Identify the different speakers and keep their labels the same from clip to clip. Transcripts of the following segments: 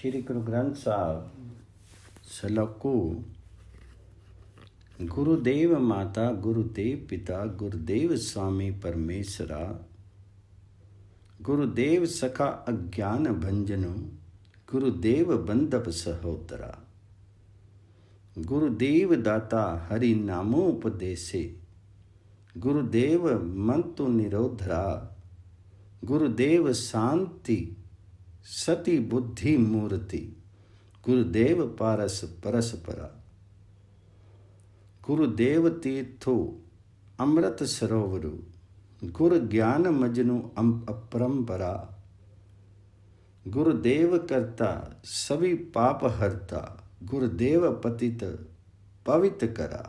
Speaker 1: श्री गुरु ग्रंथ साहब सलोको। गुरुदेव माता, गुरुदेव पिता, गुरुदेव स्वामी परमेश्वरा, गुरुदेव सखा अज्ञान भंजनो, गुरुदेव बंधप सहोदरा, गुरुदेव दाता हरि नामोपदेशे, गुरुदेव मंतु निरोधरा, गुरुदेव शांति सती बुद्धि मूर्ति, गुरुदेव पारस परस्परा, गुरुदेव तीर्थो अमृत सरोवरु, गुरु ज्ञान मजनु अपरंपरा, गुरुदेव करता सभी पाप हरता, गुरुदेव पतित पवित्र करा,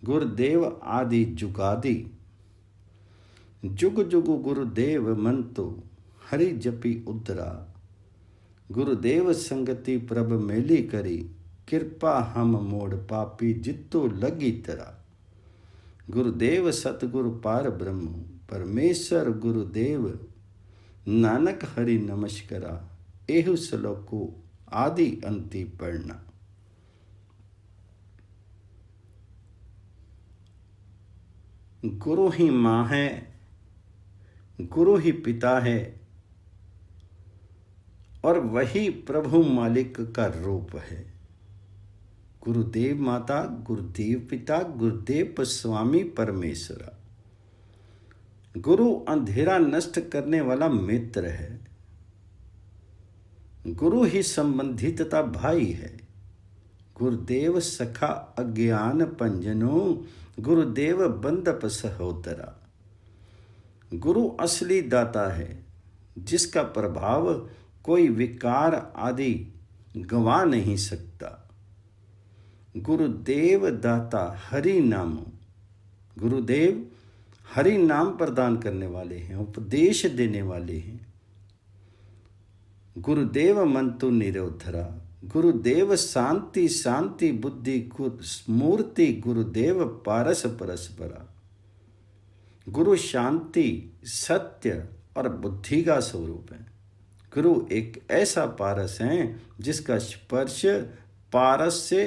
Speaker 1: गुरुदेव आदि जुगादि, जुग जुग गुरुदेव मंतो हरि जपी उतरा, गुरुदेव संगति प्रभ मेली करी, कृपा हम मोड़ पापी जितो लगी तरा, गुरुदेव सतगुरु पार ब्रह्म परमेश्वर गुरुदेव नानक हरि नमस्करा, एहु सलोको आदि अंति पढ़ना। गुरु ही माँ है, गुरु ही पिता है और वही प्रभु मालिक का रूप है। गुरुदेव माता, गुरुदेव पिता, गुरुदेव स्वामी परमेश्वरा। गुरु अंधेरा नष्ट करने वाला मित्र है, गुरु ही संबंधी तथा भाई है। गुरुदेव सखा अज्ञान पंजनो, गुरुदेव बंधप सहोदरा। गुरु असली दाता है जिसका प्रभाव कोई विकार आदि गंवा नहीं सकता। गुरुदेव दाता हरि नाम, गुरुदेव हरि नाम प्रदान करने वाले हैं, उपदेश देने वाले हैं। गुरुदेव मंतु निरोधरा, गुरुदेव शांति शांति बुद्धि मूर्ति, गुरुदेव पारस परस्परा। गुरु शांति सत्य और बुद्धि का स्वरूप है। गुरु एक ऐसा पारस है जिसका स्पर्श पारस से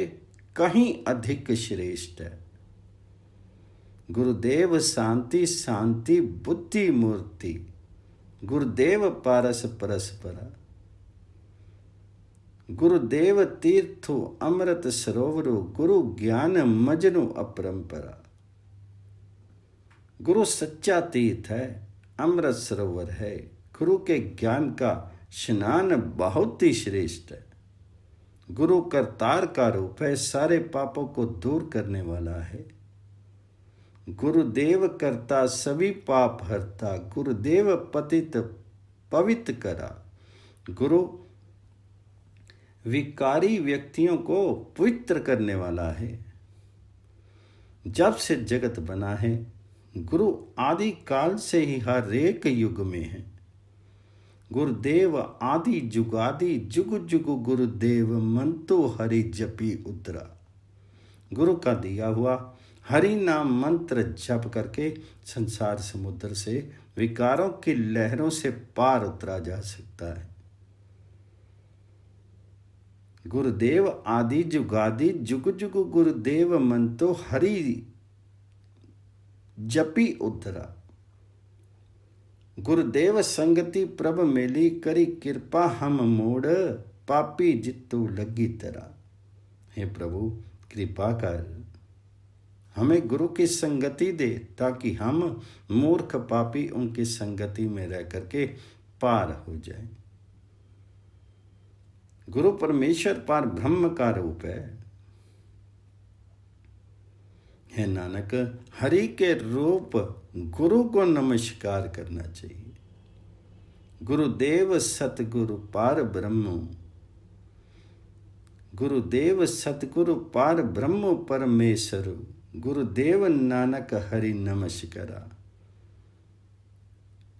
Speaker 1: कहीं अधिक श्रेष्ठ है। गुरुदेव शांति शांति बुद्धि मूर्ति, गुरुदेव पारस परस्परा। गुरुदेव तीर्थो अमृत सरोवरो, गुरु ज्ञान मजनु अपरंपरा। गुरु सच्चा तीर्थ है, अमृत सरोवर है। गुरु के ज्ञान का स्नान बहुत ही श्रेष्ठ है। गुरु करतार का रूप है, सारे पापों को दूर करने वाला है। गुरुदेव करता सभी पाप हरता, गुरुदेव पतित पवित्र करा। गुरु विकारी व्यक्तियों को पवित्र करने वाला है। जब से जगत बना है, गुरु आदि काल से ही हर एक युग में है। गुरुदेव आदि जुगादि, जुग जुग गुरुदेव मंतो हरि जपी उतरा। गुरु का दिया हुआ हरि नाम मंत्र जप करके संसार समुद्र से विकारों की लहरों से पार उतरा जा सकता है। गुरुदेव आदि जुगादि, जुग जुग गुरुदेव मंतो हरि जपी उतरा। गुरुदेव संगति प्रभ मेली करी, कृपा हम मोड़ पापी जितु लगी तरा। हे प्रभु कृपा कर, हमें गुरु की संगति दे ताकि हम मूर्ख पापी उनकी संगति में रह करके पार हो जाए। गुरु परमेश्वर पार ब्रह्म का रूप है। हे नानक, हरि के रूप गुरु को नमस्कार करना चाहिए। गुरुदेव सतगुरु पार ब्रह्म, गुरुदेव सतगुरु पार ब्रह्म परमेश्वर, गुरुदेव नानक हरि नमस्कारा।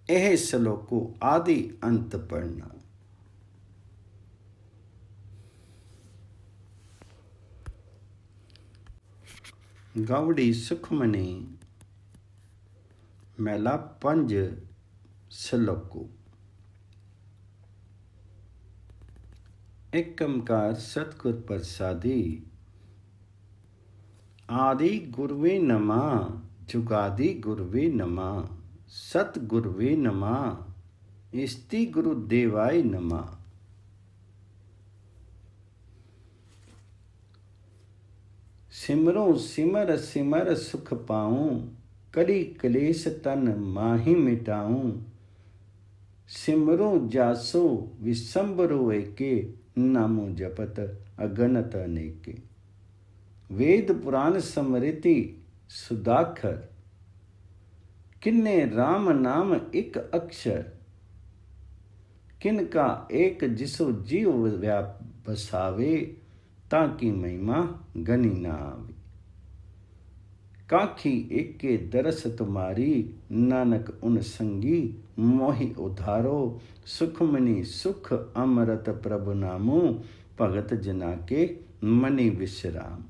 Speaker 1: यह श्लोको आदि अंत पढ़ना। गावड़ी सुखमनी मैला 5 श्लोको। एकंकार सतगुर प्रसादी। आदि गुरुवे नमः, जुगादि गुरुवे नमः, सतगुरुवे नमः, इष्टि गुरुदेवाय नमः। सिमरो सिमर सिमर सुख पाऊं, कली कलेश तन माही मिटाऊं। सिमरो जासो विसंबरो एके, नामो जपत अगणत अनेके। वेद पुराण स्मृति सुदाखर, किन्ने राम नाम एक अक्षर। किनका एक जिसो जीव व्याप बसावे, ताकि महिमा गनी ना आवे। काखी एक के दरस तुम्हारी, नानक उन संगी मोहि उधारो। सुखमनी सुख अमृत प्रभु नामो, भगत जना के मनि विश्राम।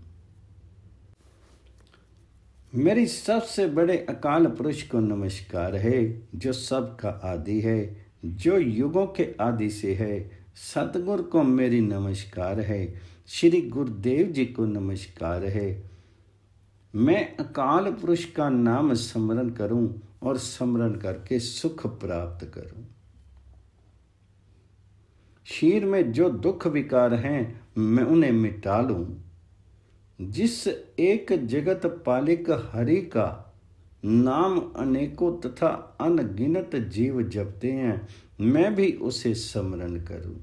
Speaker 1: मेरी सबसे बड़े अकाल पुरुष को नमस्कार है, जो सबका आदि है, जो युगों के आदि से है। सतगुरु को मेरी नमस्कार है, श्री गुरुदेव जी को नमस्कार है। मैं अकाल पुरुष का नाम स्मरण करूं और स्मरण करके सुख प्राप्त करूं। शरीर में जो दुख विकार हैं, मैं उन्हें मिटा लूं। जिस एक जगत पालिक हरि का नाम अनेकों तथा अनगिनत जीव जपते हैं, मैं भी उसे स्मरण करूं।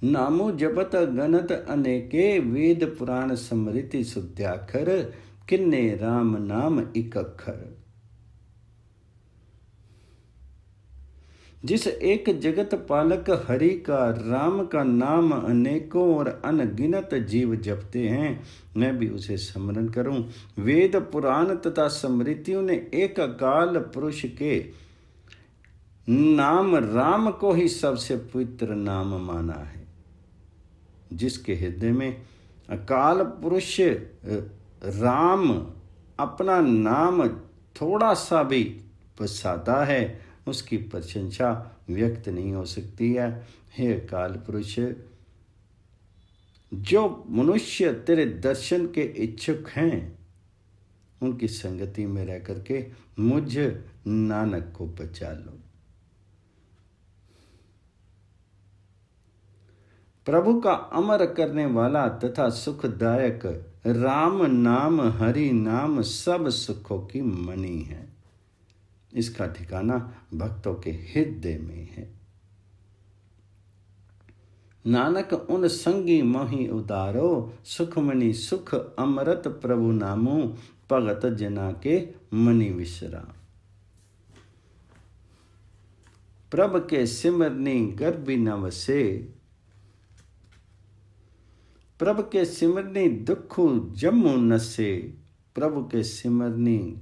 Speaker 1: नामो जपत गणत अनेके, वेद पुराण स्मृति सुध्याखर। किन्ने राम नाम एक अक्षर। जिस एक जगत पालक हरि का राम का नाम अनेकों और अनगिनत जीव जपते हैं, मैं भी उसे स्मरण करूं। वेद पुराण तथा स्मृतियों ने एक अकाल पुरुष के नाम राम को ही सबसे पवित्र नाम माना है। जिसके हृदय में अकाल पुरुष राम अपना नाम थोड़ा सा भी बसाता है, उसकी प्रशंसा व्यक्त नहीं हो सकती है। हे अकाल पुरुष, जो मनुष्य तेरे दर्शन के इच्छुक हैं, उनकी संगति में रह करके मुझ नानक को बचा लो। प्रभु का अमर करने वाला तथा सुखदायक राम नाम हरि नाम सब सुखों की मणि है। इसका ठिकाना भक्तों के हृदय में है। नानक उन संगी मोहि उदारो, सुखमणि सुख अमृत प्रभु नामो, भगत जना के मनि विश्राम। प्रभ के सिमरनी गर्भी न वसे, प्रभ के सिमरनी दुखु जम्मू नसे। प्रभु के सिमरनी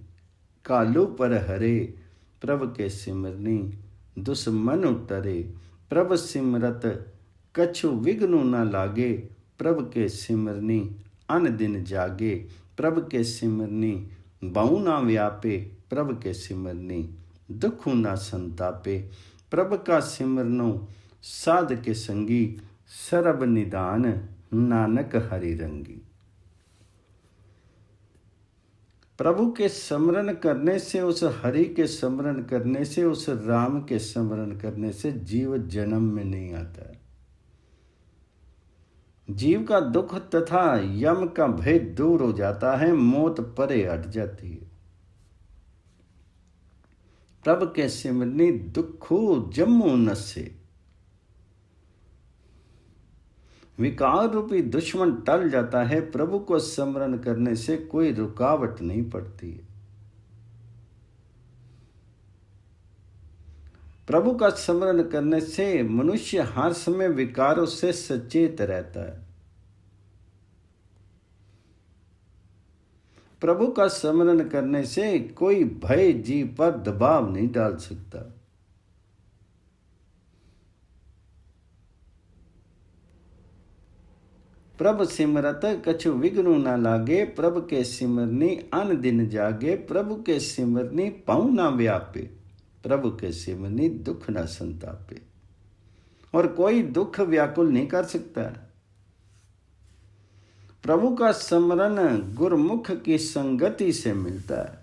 Speaker 1: कालू पर हरे, प्रभ के सिमरनी दुश्मन उतरे। प्रभ सिमरत कछु विघ्नु न लागे, प्रभ के सिमरनी अन दिन जागे। प्रभ के सिमरनी बहु ना व्यापे, प्रभ के सिमरनी दुखु ना संतापे। प्रभ का सिमरनो साध के संगी, सरब निदान नानक हरि रंगी। प्रभु के स्मरण करने से, उस हरि के स्मरण करने से, उस राम के स्मरण करने से जीव जन्म में नहीं आता है। जीव का दुख तथा यम का भय दूर हो जाता है, मौत परे हट जाती है। प्रभु के सिमरनी दुखो जम्मू नसे। विकार रूपी दुश्मन टल जाता है। प्रभु को स्मरण करने से कोई रुकावट नहीं पड़ती है। प्रभु का स्मरण करने से मनुष्य हर समय विकारों से सचेत रहता है। प्रभु का स्मरण करने से कोई भय जीव पर दबाव नहीं डाल सकता। प्रभ सिमरत कछु विघ्नु न लागे, प्रभ के सिमरनी अन दिन जागे। प्रभु के सिमरनी पाऊ ना व्यापे। प्रभु के सिमरनी दुख न संतापे। और कोई दुख व्याकुल नहीं कर सकता। प्रभु का स्मरण गुरमुख की संगति से मिलता है।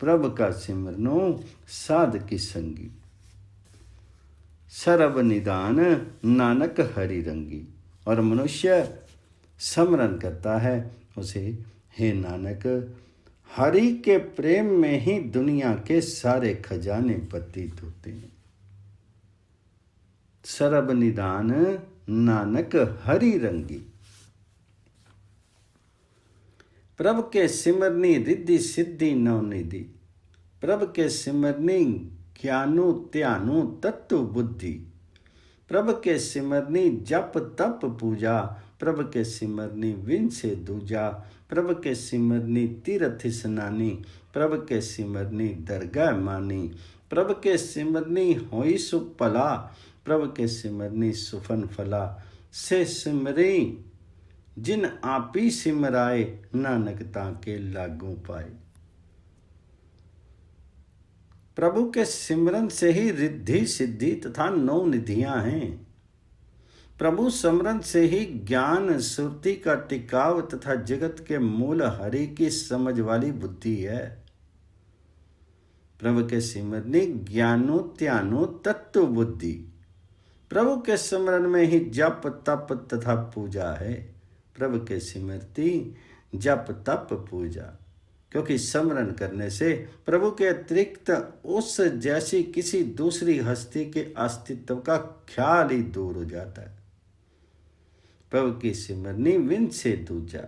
Speaker 1: प्रभु का सिमरनो साध की संगी, सर्व निदान नानक हरि रंगी। और मनुष्य स्मरण करता है उसे, हे नानक, हरि के प्रेम में ही दुनिया के सारे खजाने प्रतीत होते हैं। सर्व निदान नानक हरि रंगी। प्रभु के सिमरनी रिद्धि सिद्धि नवनिधि। प्रभु के सिमरनी ज्ञानु त्यानु तत्व बुद्धि। प्रभु के सिमरनी जप तप पूजा। प्रभु के सिमरनी विन से दूजा। प्रभु के सिमरनी तीर्थ स्नानी। प्रभु के सिमरनी दरगाह मानी। प्रभु के सिमरनी होई सुपला। प्रभु के सिमरनी सुफन फला। से सिमरी जिन आपी सिमराए, नानक ताके लागू पाए। प्रभु के सिमरन से ही रिद्धि सिद्धि तथा नौ निधियां हैं। प्रभु स्मरण से ही ज्ञान सुरति का टिकाव तथा जगत के मूल हरि की समझ वाली बुद्धि है। प्रभु के सिमरनी ज्ञानो त्यानो तत्व बुद्धि। प्रभु के स्मरण में ही जप तप तथा पूजा है। प्रभु के सिमरती जप तप पूजा, क्योंकि स्मरण करने से प्रभु के अतिरिक्त उस जैसी किसी दूसरी हस्ती के अस्तित्व का ख्याल ही दूर हो जाता है। प्रभु की सिमरनी विन से दूजा।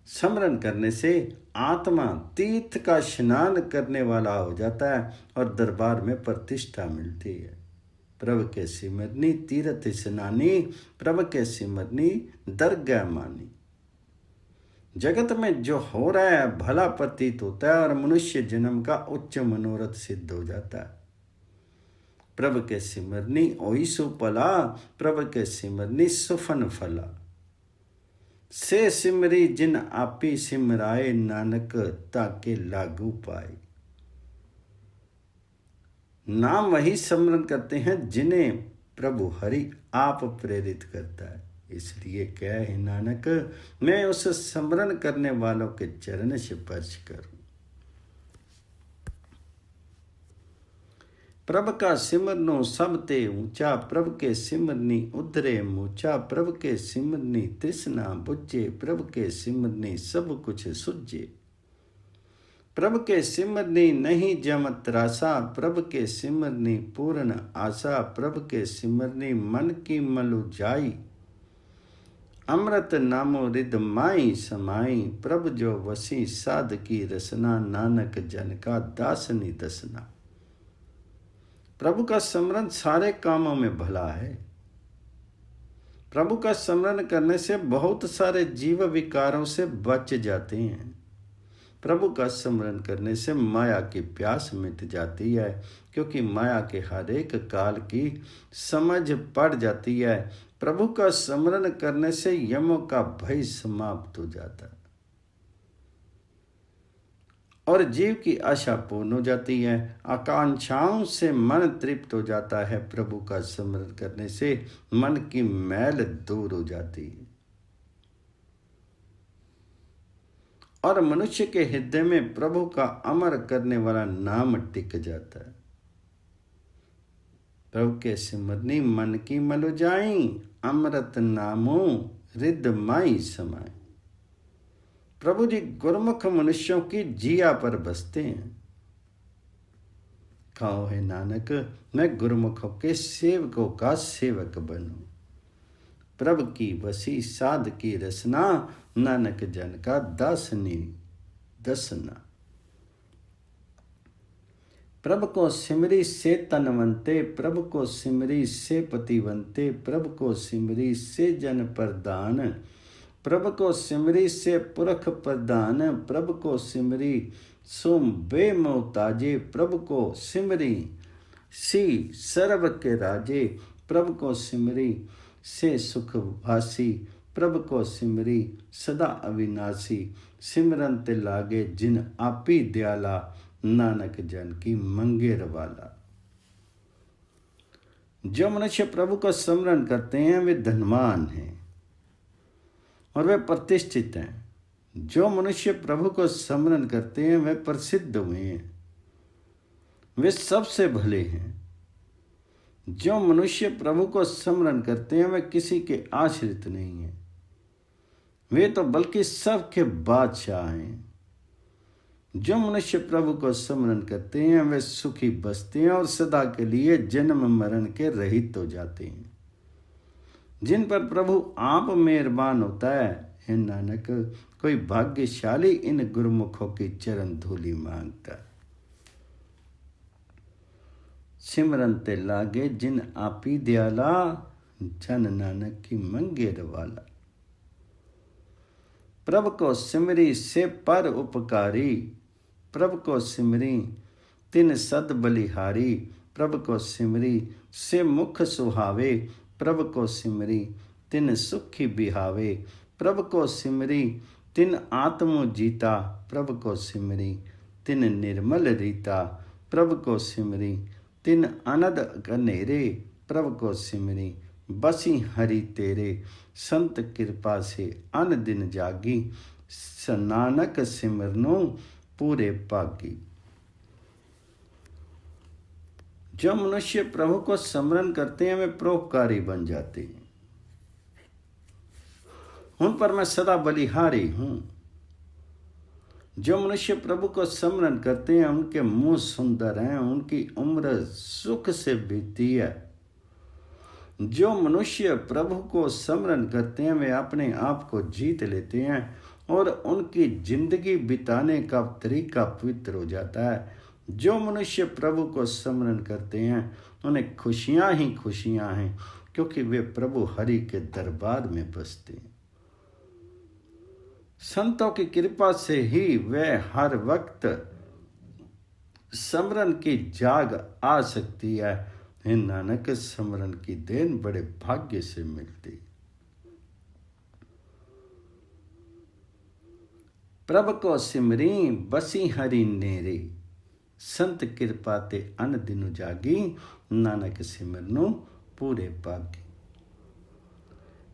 Speaker 1: स्मरण करने से आत्मा तीर्थ का स्नान करने वाला हो जाता है और दरबार में प्रतिष्ठा मिलती है। प्रभु के सिमरनी तीर्थ स्नानी। प्रभु के सिमरनी दरगाह मानी। जगत में जो हो रहा है भला प्रतीत होता है और मनुष्य जन्म का उच्च मनोरथ सिद्ध हो जाता है। प्रभु के सिमरनी ओही सुपला। प्रभु के सिमरनी सुफन फला। से सिमरी जिन आपी सिमराए, नानक ताके लागू पाए। नाम वही स्मरण करते हैं जिन्हें प्रभु हरि आप प्रेरित करता है। इसलिए क्या है नानक, मैं उस स्मरण करने वालों के चरण स्पर्श करूं। प्रभु का सिमरनो सब ते ऊंचा। प्रभु के सिमरनी उधरे मूचा। प्रभु के सिमरनी तृष्णा बुझे। प्रभु के सिमरनी सब कुछ सुझे। प्रभु के सिमरनी नहीं जम त्रासा। प्रभु के सिमरनी पूर्ण आशा। प्रभु के सिमरनी मन की मलु जाई। अमृत नामो रिद माई समाई। प्रभु जो वसी साध की रसना, नानक जन का दासनी दसना। प्रभु का स्मरण सारे कामों में भला है। प्रभु का स्मरण करने से बहुत सारे जीव विकारों से बच जाते हैं। प्रभु का स्मरण करने से माया की प्यास मिट जाती है, क्योंकि माया के हर एक काल की समझ पड़ जाती है। प्रभु का स्मरण करने से यमों का भय समाप्त हो जाता है और जीव की आशा पूर्ण हो जाती है। आकांक्षाओं से मन तृप्त हो जाता है। प्रभु का स्मरण करने से मन की मैल दूर हो जाती है और मनुष्य के हृदय में प्रभु का अमर करने वाला नाम टिक जाता है। प्रभु के सिमरनी मन की मलु जाई। अमृत नामो रिद माई समाई। प्रभु जी गुरमुख मनुष्यों की जिया पर बसते हैं। कहो है नानक, मैं गुरमुखों के सेवकों का सेवक बनूं। प्रभु की वसी साध की रसना, नानक जन का दासनी दसना। प्रभु को सिमरी से तनवंते। प्रभु को सिमरी से पतिवंते। प्रभु को सिमरी से जन प्रदान। प्रभु को सिमरी से पुरख प्रदान। प्रभु को सिमरी सुम बेमोताजे। प्रभु को सिमरी सी सर्व के राजे। प्रभु को सिमरी से सुखवासी। प्रभु को सिमरी सदा अविनाशी। सिमरन ते लागे जिन आपी दयाला, नानक जन की मंगे रवाला। जो मनुष्य प्रभु का स्मरण करते हैं वे धनवान हैं और वे प्रतिष्ठित हैं। जो मनुष्य प्रभु को स्मरण करते हैं वे प्रसिद्ध हुए हैं, वे सबसे भले हैं। जो मनुष्य प्रभु को स्मरण करते हैं वे किसी के आश्रित नहीं हैं, वे तो बल्कि सबके बादशाह हैं। जो मनुष्य प्रभु को स्मरण करते हैं वे सुखी बसते हैं और सदा के लिए जन्म मरण के रहित हो जाते हैं। जिन पर प्रभु आप मेहरबान होता है, हे नानक, कोई भाग्यशाली इन गुरुमुखों की चरण धूलि मांगता है। सिमरन ते लागे जिन आपी दयाला, जन नानक की मंगे रवाला। प्रभु को सिमरी से पर उपकारी, प्रभु को सिमरी तिन सद बलिहारी। प्रभु को सिमरी से मुख सुहावे, प्रभु को सिमरी तिन सुखी बिहावे। प्रभु को सिमरी तिन आत्मो जीता, प्रभु को सिमरी तिन निर्मल रीता। प्रभु को सिमरी तिन अनद कनेरे, प्रभु को सिमरी बसी हरि तेरे। संत कृपा से अन दिन जागी, नानक सिमरनो पूरे पागी। जो मनुष्य प्रभु को स्मरण करते हैं वे परोपकारी बन जाते हैं। उन पर मैं सदा बलिहारी हूं। जो मनुष्य प्रभु को स्मरण करते हैं उनके मुंह सुंदर हैं, उनकी उम्र सुख से बीती है। जो मनुष्य प्रभु को स्मरण करते हैं वे अपने आप को जीत लेते हैं और उनकी जिंदगी बिताने का तरीका पवित्र हो जाता है। जो मनुष्य प्रभु को स्मरण करते हैं उन्हें खुशियां ही खुशियां हैं, क्योंकि वे प्रभु हरि के दरबार में बसते हैं। संतों की कृपा से ही वे हर वक्त स्मरण की जाग आ सकती है। हे नानक, स्मरण की देन बड़े भाग्य से मिलती। प्रभु को सिमरी बसी हरि नेरे, संत कृपा ते अन दिनु जागी। नानक सिमरनु पूरे पागी।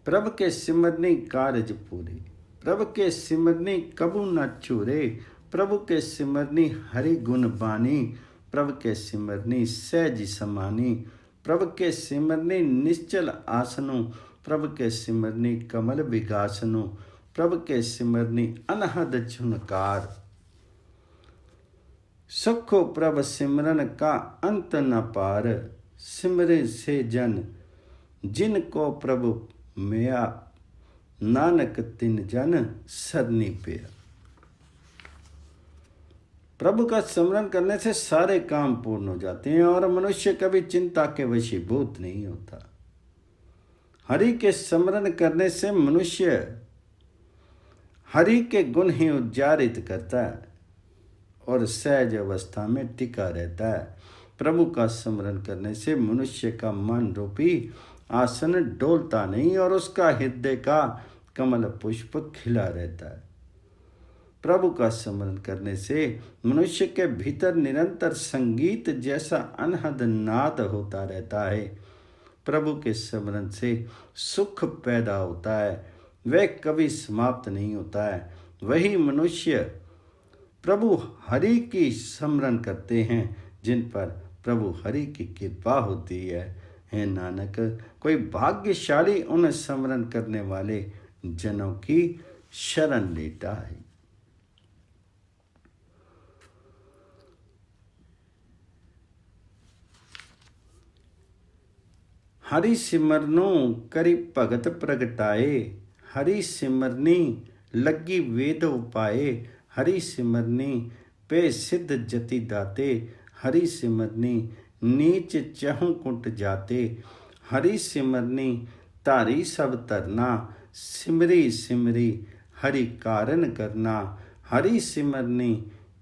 Speaker 1: प्रभु के सिमरनी कारज पूरे, प्रभु के सिमरनी कबू न चूरे। प्रभु के सिमरनी हरि गुण बानी, प्रभु के सिमरनी सहज समानी। प्रभु के सिमरनी निश्चल आसनु, प्रभु के सिमरनी कमल विगासनु। प्रभु के सिमरनी अनहद झुनकार, सुखो प्रभु सिमरन का अंत न पार। सिमरे से जन जिनको प्रभु मिया, नानक तिन जन सरनी पिया। प्रभु का स्मरण करने से सारे काम पूर्ण हो जाते हैं और मनुष्य कभी चिंता के वशीभूत नहीं होता। हरि के स्मरण करने से मनुष्य हरि के गुण ही उच्चारित करता है और सहज अवस्था में टिका रहता है। प्रभु का स्मरण करने से मनुष्य का मन रूपी आसन डोलता नहीं और उसका हृदय का कमल पुष्प खिला रहता है। प्रभु का स्मरण करने से मनुष्य के भीतर निरंतर संगीत जैसा अनहद नाद होता रहता है। प्रभु के स्मरण से सुख पैदा होता है, वह कभी समाप्त नहीं होता है। वही मनुष्य प्रभु हरि की स्मरण करते हैं जिन पर प्रभु हरि की कृपा होती है। हे नानक, कोई भाग्यशाली उन स्मरण करने वाले जनों की शरण लेता है। हरि सिमरनो करि भगत प्रगटाए, हरि सिमरनी लगी वेद उपाए। हरि सिमरनी पे सिद्ध जति दाते, हरि सिमरनी नीच चहु कुट जाते। हरि सिमरनी तारी सब तरना, सिमरी सिमरी हरि कारण करना। हरि सिमरनी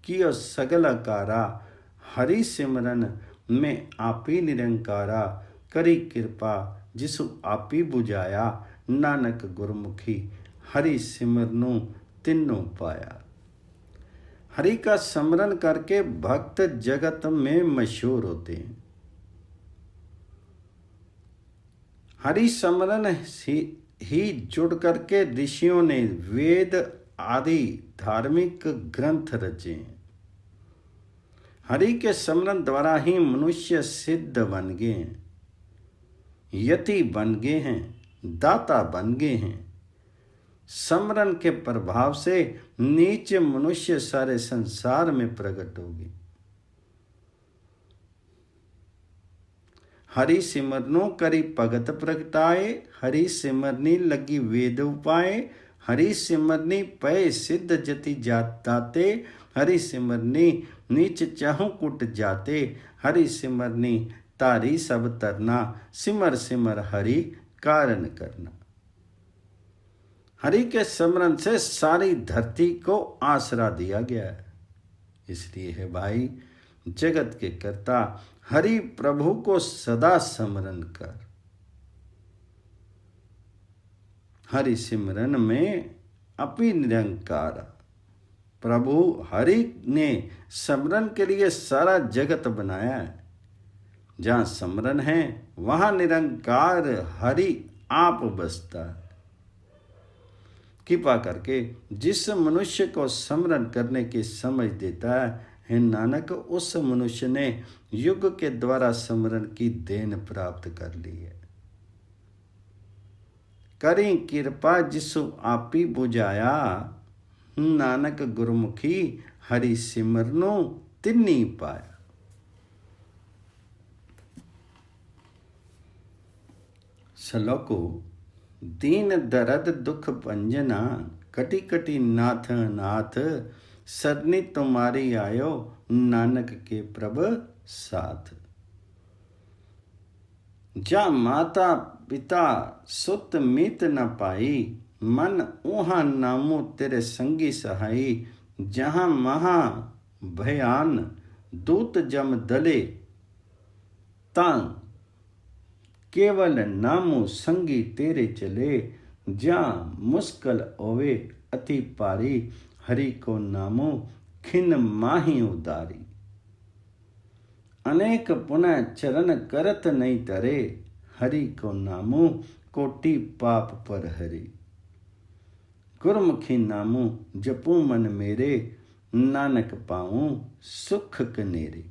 Speaker 1: कियो सगल आकारा, हरि सिमरन में आपी निरंकारा। करी कृपा जिसु आपी बुझाया, नानक गुरमुखी हरि सिमरनु तीनों पाया। हरि का स्मरण करके भक्त जगत में मशहूर होते हैं। हरि स्मरण ही जुड़ करके ऋषियों ने वेद आदि धार्मिक ग्रंथ रचे हैं। हरि के स्मरण द्वारा ही मनुष्य सिद्ध बन गए हैं, यति बन गए हैं, दाता बन गए हैं। स्मरण के प्रभाव से नीच मनुष्य सारे संसार में प्रकट होगी। हरि सिमरनो करी भगत प्रगटाए, हरि सिमरनी लगी वेद उपाय, हरि सिमरनी पय सिद्ध जति जाते, हरि सिमरनी नीच चाहूं कुट जाते, हरि सिमरनी तारी सब तरना, सिमर सिमर हरि कारण करना। हरि के स्मरण से सारी धरती को आसरा दिया गया है। इसलिए है भाई, जगत के कर्ता हरि प्रभु को सदा स्मरण कर। हरि सिमरन में अपि निरंकार। प्रभु हरि ने स्मरण के लिए सारा जगत बनाया है। जहाँ स्मरण है वहाँ निरंकार हरि आप बसता है। कृपा करके जिस मनुष्य को स्मरण करने की समझ देता है नानक, उस मनुष्य ने युग के द्वारा स्मरण की देन प्राप्त कर ली है। करी कृपा जिसु आपी बुझाया, नानक गुरमुखी हरि सिमरनो तिन्नी पाया। श्लोको दीन दर्द दुख भंजना, कटी कटी नाथ नाथ, सरनी तुम्हारी आयो नानक के प्रभ साथ। जा माता पिता सुत मीत न पाई, मन ऊहा नामो तेरे संगी सहाई। जहाँ महा भयान दूत जम दले, तां केवल नामो संगी तेरे चले। जहाँ मुश्किल ओवे अति पारी, हरि को नामो खिन माही उदारी। अनेक पुनः चरण करत नहीं तरे, हरि को नामो कोटि पाप पर हरि। गुरमुखी नामो जपू मन मेरे, नानक पाऊं सुख कनेरे।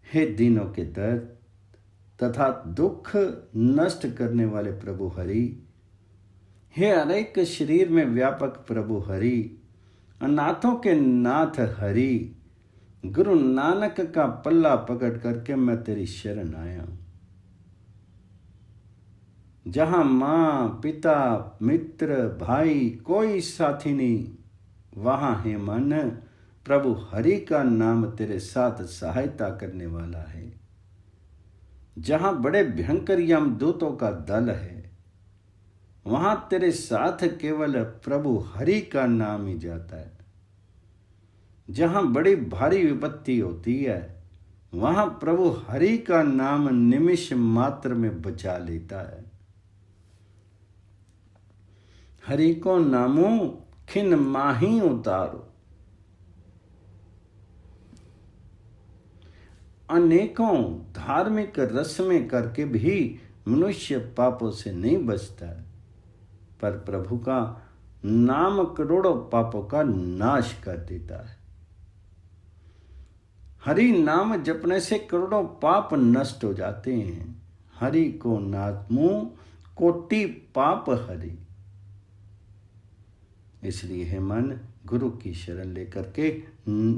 Speaker 1: हे दीनों के दर्द तथा दुख नष्ट करने वाले प्रभु हरि, हे अनेक शरीर में व्यापक प्रभु हरि, अनाथों के नाथ हरि, गुरु नानक का पल्ला पकड़ करके मैं तेरी शरण आया हूं। जहां मां पिता मित्र भाई कोई साथी नहीं, वहां है मन प्रभु हरि का नाम तेरे साथ सहायता करने वाला है। जहां बड़े भयंकर यमदूतों का दल है, वहां तेरे साथ केवल प्रभु हरि का नाम ही जाता है। जहां बड़ी भारी विपत्ति होती है, वहां प्रभु हरि का नाम निमिष मात्र में बचा लेता है। हरि को नामो खिन माही उतारो। अनेकों धार्मिक रस्में करके भी मनुष्य पापों से नहीं बचता है, पर प्रभु का नाम करोड़ों पापों का नाश कर देता है। हरि नाम जपने से करोड़ों पाप नष्ट हो जाते हैं। हरि को नामो कोटि पाप हरि। इसलिए हे मन, गुरु की शरण लेकर के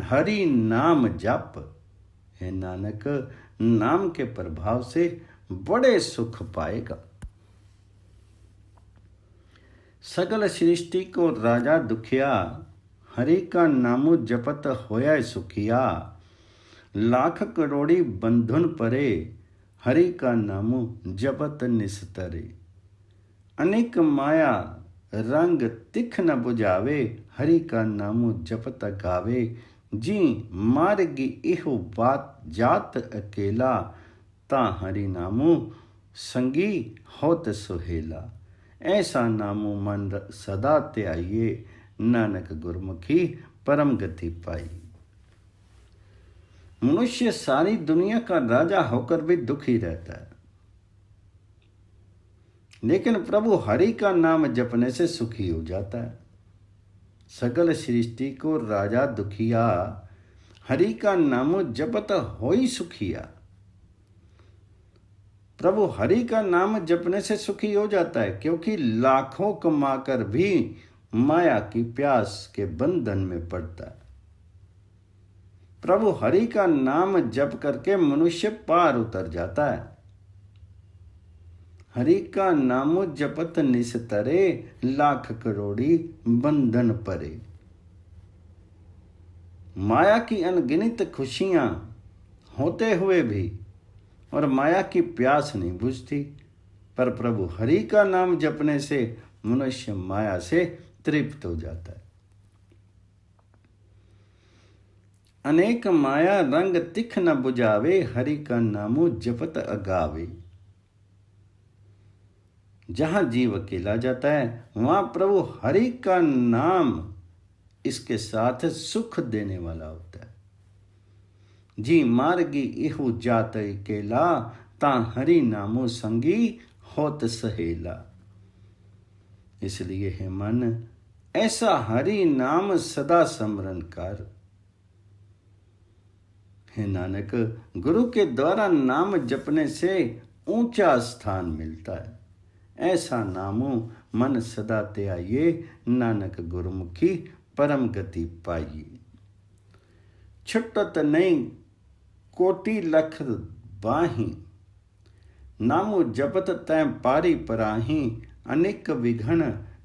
Speaker 1: हरि नाम जप। हे नानक, नाम के प्रभाव से बड़े सुख पाएगा। सकल सृष्टि को राजा दुखिया, हरि का नामो जपत होया सुखिया। लाख करोड़ी बंधुन परे, हरि का नामो जपत निस्तरे। अनेक माया रंग तिख न बुझावे, हरि का नामो जपत गावे। जी मार्गी इहो बात जात अकेला, ता हरि नामो संगी होत सुहेला। ऐसा नामो मन सदा त्याइए, नानक गुरमुखी परम गति पाई। मनुष्य सारी दुनिया का राजा होकर भी दुखी रहता है, लेकिन प्रभु हरि का नाम जपने से सुखी हो जाता है। सकल सृष्टि को राजा दुखिया, हरि का नाम जपत होई सुखिया। प्रभु हरि का नाम जपने से सुखी हो जाता है, क्योंकि लाखों कमाकर भी माया की प्यास के बंधन में पड़ता है। प्रभु हरि का नाम जप करके मनुष्य पार उतर जाता है। हरि का नाम जपत निस्तरे, लाख करोड़ी बंधन परे। माया की अनगिनत खुशियां होते हुए भी और माया की प्यास नहीं बुझती, पर प्रभु हरि का नाम जपने से मनुष्य माया से तृप्त हो जाता है। अनेक माया रंग तिख न बुझावे, हरि का नामो जपत अगावे। जहां जीव अकेला जाता है, वहां प्रभु हरि का नाम इसके साथ सुख देने वाला होता है। जी मार्गी इहु जात अकेला, ता हरि नामो संगी होत सहेला। इसलिए हे मन, ऐसा हरि नाम सदा स्मरण कर। हे नानक, गुरु के द्वारा नाम जपने से ऊंचा स्थान मिलता है। ऐसा नामो मन सदा त्याइए, नानक गुरुमुखी परम गति पाइए। छुटत नहीं कोटि लख बाही, नामो जपत तै पारी पराही। अनेक विघन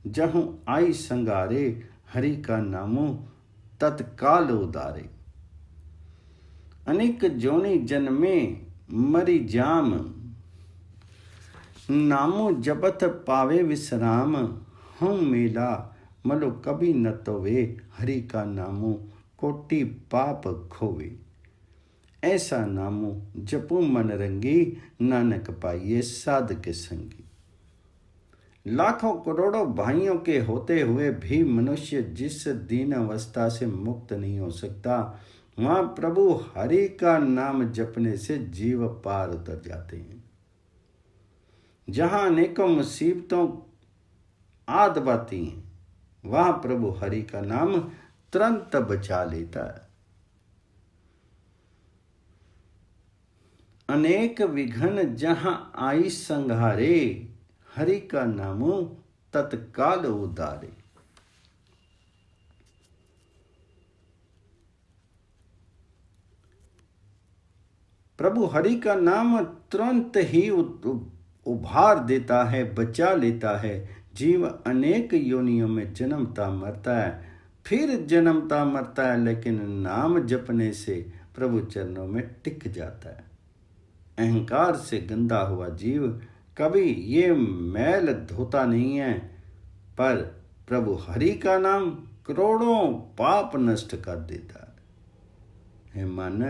Speaker 1: जहु आई संगारे, हरि का नामो तत्काल उदारे। अनेक जोनि जन्मे मरि जाम, नामो जपत पावे विश्राम। हम मेला मलो कभी न तोवे, हरि का नामो कोटि पाप खोवे। ऐसा नामो जपो मन रंगी, नानक पाइये साध के संगी। लाखों करोड़ों भाइयों के होते हुए भी मनुष्य जिस दीन अवस्था से मुक्त नहीं हो सकता, वहां प्रभु हरि का नाम जपने से जीव पार उतर जाते हैं। जहां अनेकों मुसीबतों आ दबाती हैं, वहां प्रभु हरि का नाम तुरंत बचा लेता है। अनेक विघन जहां आई संघारे, हरि का नामो तत्काल उदारे। प्रभु हरि का नाम तुरंत ही उभार देता है, बचा लेता है। जीव अनेक योनियों में जन्मता मरता है, फिर जन्मता मरता है, लेकिन नाम जपने से प्रभु चरणों में टिक जाता है। अहंकार से गंदा हुआ जीव कभी ये मैल धोता नहीं है, पर प्रभु हरि का नाम करोड़ों पाप नष्ट कर देता है। हे मन,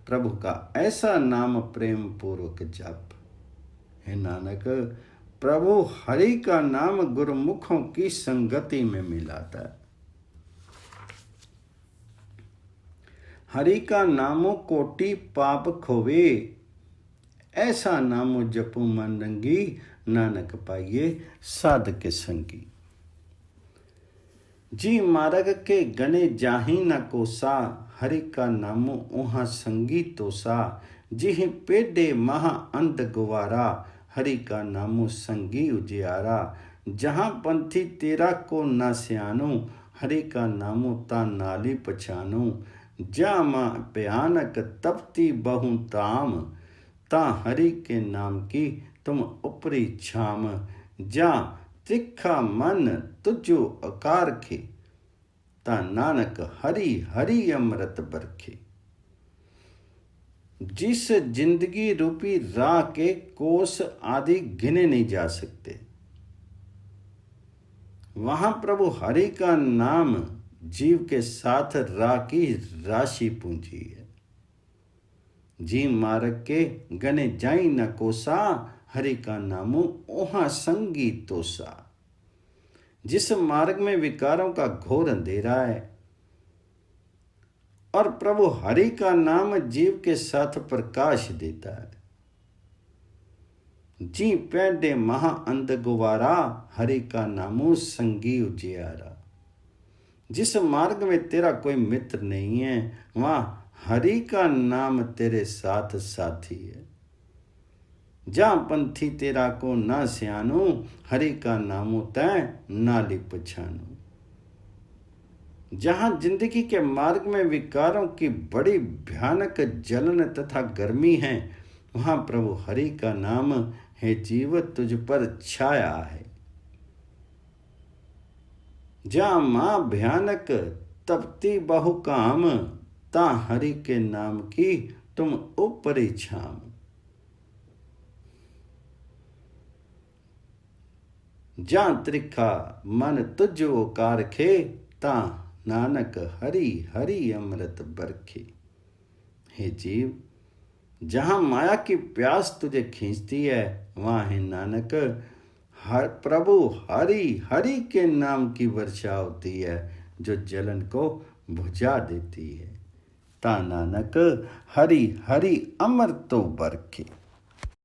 Speaker 1: प्रभु का ऐसा नाम प्रेम पूर्वक जप। हे नानक, प्रभु हरि का नाम गुरुमुखों की संगति में मिलाता है। हरि का नामो कोटि पाप खोवे, ऐसा नामो जपो मन रंगी। नानक पाइये साध के संगी। जी मार्ग के गने जाही न कोसा, हरि का नामो उहाँ संगी तोसा। जिह पेडे महा अंध गुवारा, हरि का नामो संगी उजियारा। जहाँ पंथी तेरा को ना स्यानो, हरि का नामो ता नाली पछानो। जा माँ भयानक तपती बहु ताम, ता हरि के नाम की तुम ऊपरी छाम। जा तिखा मन तुझो अकार खे, ता नानक हरि हरि अमृत बरखे। जिस जिंदगी रूपी राह के कोस आदि गिने नहीं जा सकते, वहां प्रभु हरि का नाम जीव के साथ राह की राशि पूंजी है। जी मार्ग के गने जाई न कोसा, हरि का नामो ओहा संगी तोसा। जिस मार्ग में विकारों का घोर अंधेरा है और प्रभु हरि का नाम जीव के साथ प्रकाश देता है। जी पैडे महा अंध गुवारा, हरि का नामो संगी उजियारा। जिस मार्ग में तेरा कोई मित्र नहीं है, वहां हरि का नाम तेरे साथ साथी है। जहाँ पंथी तेरा को ना सियानो, हरि का नामो तय नाली पछानो। जहाँ जिंदगी के मार्ग में विकारों की बड़ी भयानक जलन तथा गर्मी है, वहाँ प्रभु हरि का नाम हे जीव तुझ पर छाया है। जहाँ माँ भयानक तपती बहुकाम, ता हरि के नाम की तुम ऊपरी छाम। जहाँ त्रिखा मन तुझ ओकार खे, ता नानक हरि हरि अमृत बरखे। हे जीव, जहाँ माया की प्यास तुझे खींचती है, वहाँ है नानक हर प्रभु हरि हरि के नाम की वर्षा होती है, जो जलन को बुझा देती है। ता नानक हरि हरि अमृतो बरखे।